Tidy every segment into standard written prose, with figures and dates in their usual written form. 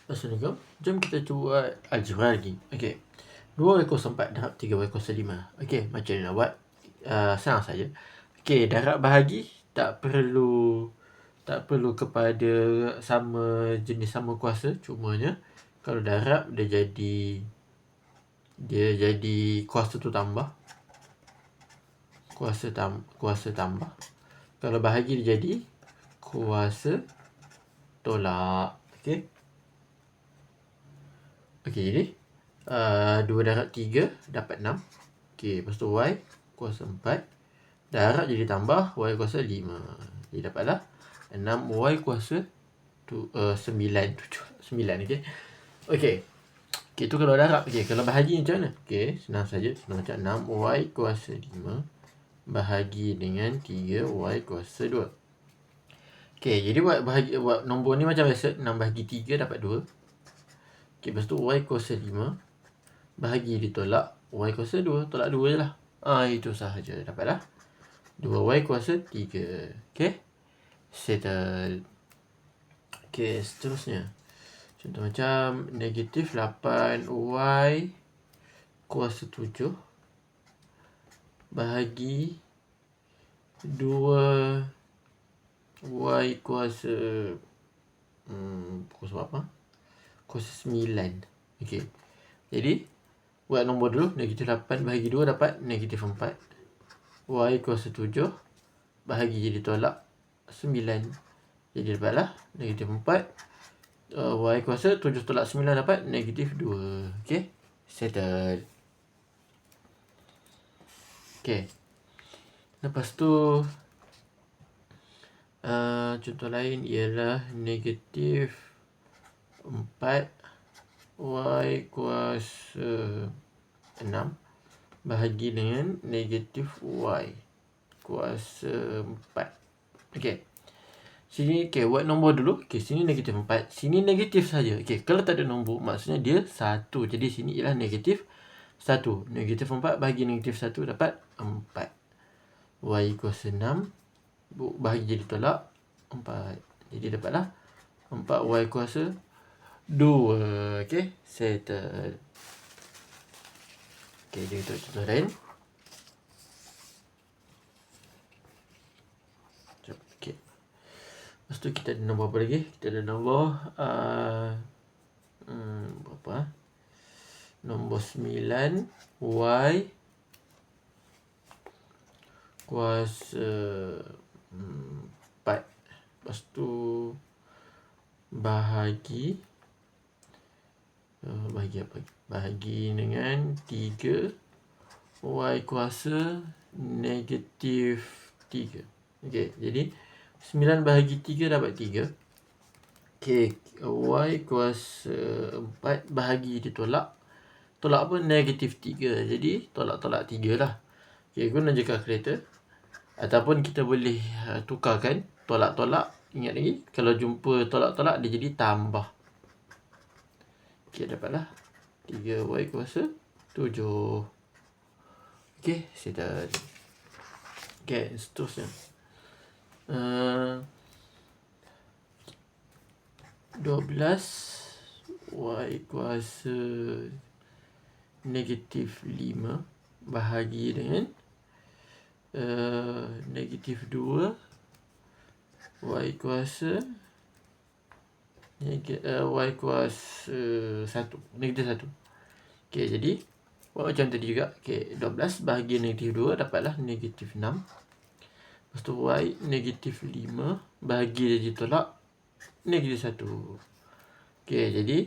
Assalamualaikum. Jom kita cuba algebra lagi. Okey. 2y kuasa 4 darab 3y kuasa 5. Okey, macam mana nak buat? Senang saja. Okey, darab bahagi tak perlu kepada sama jenis sama kuasa, cumanya kalau darab dia jadi kuasa tu tambah. Kuasa tambah. Kalau bahagi dia jadi kuasa tolak. Okey. Okey, jadi 2 darab 3 dapat 6. Okey, lepas tu y kuasa 4 darab jadi tambah y kuasa 5. Jadi dapatlah 6y kuasa 9. Okey. Okey. Okey, tu kalau darab. Okey, kalau bahagi macam mana? Okey, senang saja. Senang macam 6y kuasa 5 bahagi dengan 3y kuasa 2. Okey, jadi buat nombor ni macam biasa. 6 bahagi 3 dapat 2. Okey, lepas tu y kuasa 5 bahagi ditolak y kuasa 2. Tolak 2 je lah. Itu sahaja. Dapatlah 2y kuasa 3. Okey. Settle. Okey, seterusnya. Contoh macam negatif 8y kuasa 7 bahagi 2y kuasa apa? Kuasa 9. Okey. Jadi buat nombor dulu. Negatif 8 bahagi 2 dapat negatif 4. Y kuasa 7 bahagi jadi tolak 9. Jadi dapatlah negatif 4. Y kuasa 7 tolak 9 dapat negatif 2. Okey. Settle. Okey. Lepas tu contoh lain ialah negatif 4 y kuasa 6 bahagi dengan negatif y kuasa 4. Okey. Sini buat nombor dulu. Okey, sini negatif 4, sini negatif saja. Okey, kalau tak ada nombor maksudnya dia 1. Jadi sini ialah negatif 1. Negatif 4 bahagi negatif 1 dapat 4. Y kuasa 6 bahagi jadi tolak 4. Jadi dapatlah 4y kuasa 2. Okey, settle. Okey, jadi kita contoh lain. Okey. Lepas tu kita ada nombor apa lagi? Kita ada nombor berapa? Nombor 9 y kuasa 4. Lepas tu bahagi apa? Bahagi dengan 3 y kuasa negatif 3. Okey, jadi 9 bahagi 3 dapat 3. Okey, y kuasa 4 bahagi ditolak. Tolak apa? Negatif 3. Jadi tolak 3 lah. Okey, guna je kalkulator. Ataupun kita boleh tukarkan tolak-tolak. Ingat lagi, kalau jumpa tolak-tolak dia jadi tambah. Okey, dapatlah 3y kuasa 7. Okey, settle. Okey, seterusnya. 12y kuasa negatif 5 bahagi dengan negatif 2 y kuasa y kuasa 1. Negatif 1. Okey, jadi buat macam tadi juga. Okey, 12 bahagi negatif 2 dapatlah negatif 6. Lepas tu y negatif 5 bahagi jadi tolak negatif 1. Okey, jadi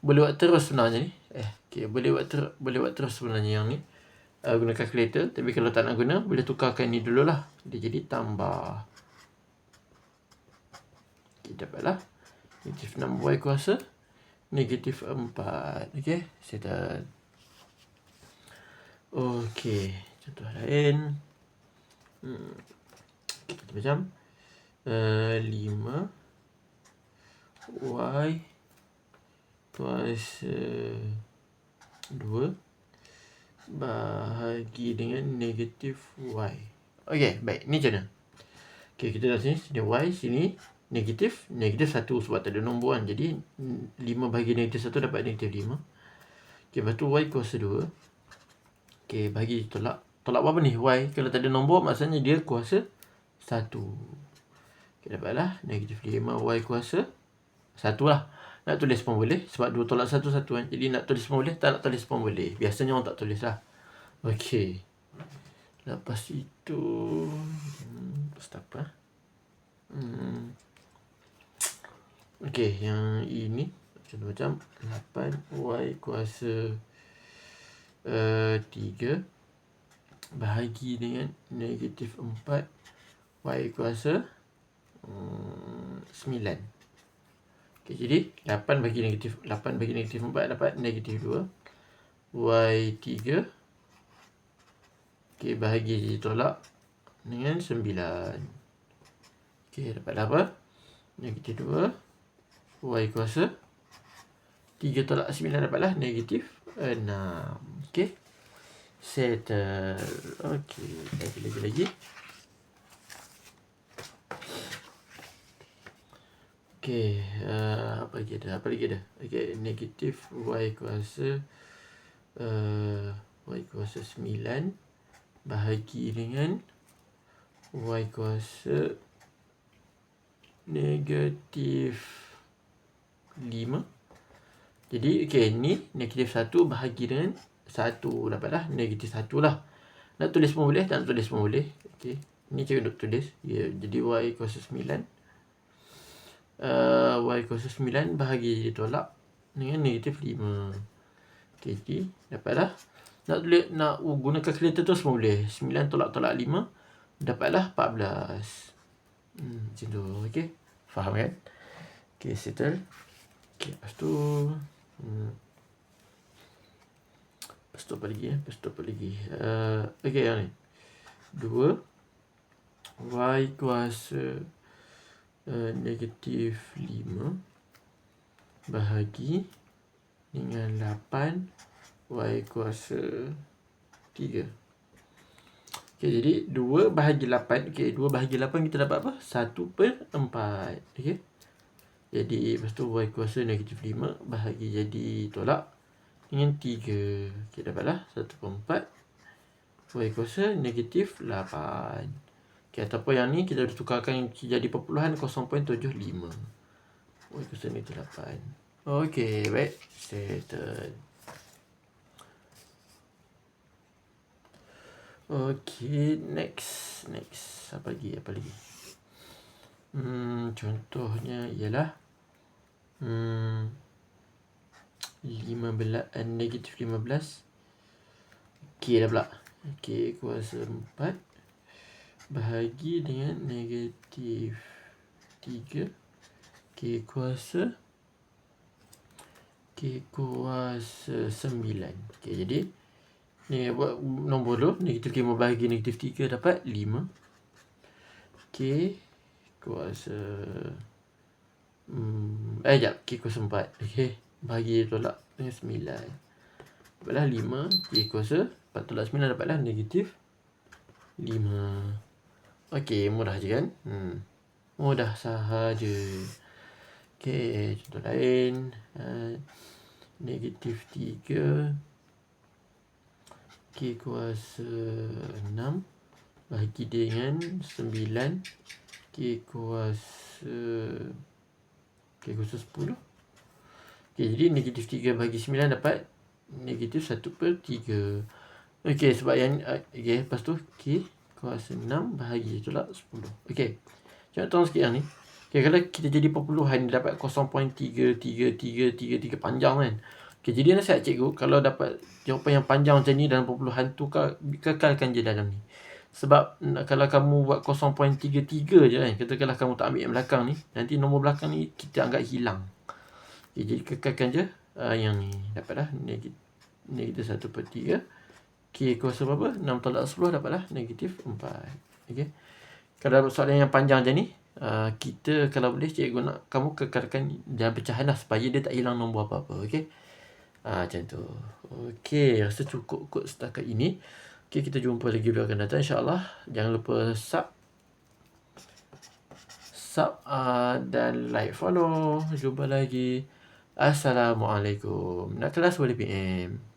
boleh buat terus sebenarnya ni. Okey, boleh buat terus sebenarnya yang ni. Guna kalkulator. Tapi kalau tak nak guna, boleh tukarkan ni dululah. Dia jadi tambah. Okey, dapatlah negatif 6y kuasa negatif 4. Okey, settle. Okey, contoh lain. Kita macam 5y kuasa 2 bahagi dengan negatif y. Okey, baik. Ni macam mana? Okey, kita dah sini y, sini negatif 1 sebab tak ada nombor kan. Jadi 5 bahagi negatif 1 dapat negatif 5. Okay, lepas tu y kuasa 2. Okay, bahagi tolak. Tolak apa ni? Y. Kalau tak ada nombor maksudnya dia kuasa 1. Okay, dapatlah negatif 5 y kuasa 1 lah. Nak tulis pun boleh sebab 2 tolak 1 1 kan. Jadi nak tulis pun boleh, tak nak tulis pun boleh. Biasanya orang tak tulis lah. Okay. Lepas itu apa? Okay, yang ini macam 8y kuasa 3 bahagi dengan negatif 4 y kuasa 9. Okay, jadi 8 bagi negatif 4 dapat negatif 2 y 3. Okay, bahagi jadi tolak dengan 9. Okay, dapat apa? Negatif 2 y kuasa 3 tolak 9 dapatlah negatif 6. Okay, settle. Okay, lagi. Okay, apa lagi ada? Okay, negatif y kuasa 9 bahagi dengan y kuasa negatif 5. Jadi okay, ni negatif 1 bahagi dengan 1 dapatlah negatif 1 lah. Nak tulis pun boleh, tak nak tulis pun boleh. Okay, ni cara untuk tulis. Jadi y kuasa 9 y kuasa 9 bahagi ditolak dengan negatif 5. Okay, jadi dapatlah. Nak gunakan kalkulator terus pun boleh. 9 tolak 5 dapatlah 14. Macam tu. Okay, faham kan? Okay, settle. Okay, lepas tu apa lagi? Okay, yang ni 2 y kuasa negatif 5 bahagi dengan 8 y kuasa 3. Okay, jadi 2 bahagi 8. Okay, 2 bahagi 8 kita dapat apa? 1/4. Okay, jadi lepas tu y kuasa negatif 5 bahagi jadi tolak dengan 3. Okay, dapatlah 1/4 y kuasa negatif 8. Okay, ataupun yang ni kita tukarkan jadi perpuluhan 0.75. Y kuasa negatif 8. Okay, baik. Settle. Okay, next. Apa lagi? Contohnya ialah negatif 15. Okay dah pula. Okay, kuasa 4 bahagi dengan negatif 3. Okay, kuasa 9. Okay, jadi ni buat nombor dulu. Negatif 5 bahagi negatif 3 dapat 5. Okay, kuasa kuasa 4. Okay, bahagi tolak dengan 9 dapatlah 5. Okay, kuasa 4 tolak 9 dapatlah negatif 5. Okay, mudah je kan? Mudah sahaja. Okay, contoh lain. Negatif 3. Okay, kuasa 6 bahagi dengan 9. Okay, kuasa 10. Okay, jadi negatif 3 bahagi 9 dapat negatif 1/3. Okay, sebab yang okay, lepas tu okay, kuasa 6 bahagi tolak 10. Okay, contoh sikit yang ni. Okay, kalau kita jadi perpuluhan dapat 0.3333 panjang kan. Okay, jadi nasihat cikgu kalau dapat jawapan yang panjang macam ni dalam perpuluhan tu, kekalkan je dalam ni. Sebab kalau kamu buat 0.33 je kan, katakanlah kamu tak ambil yang belakang ni, nanti nombor belakang ni kita anggap hilang. Okay, jadi kekalkan je yang ni. Dapatlah negatif 1/3. Okay, kuasa berapa? 6 tolak 10 dapatlah negatif 4. Okay, kalau dapat soalan yang panjang macam ni, kita kalau boleh cikgu nak kamu kekalkan dalam pecahan lah supaya dia tak hilang nombor apa-apa. Okay, macam tu. Okay, rasa cukup kot setakat ini. Okay, kita jumpa lagi video akan datang insyaAllah. Jangan lupa sub dan like follow. Jumpa lagi. Assalamualaikum. Nak kelas boleh PM.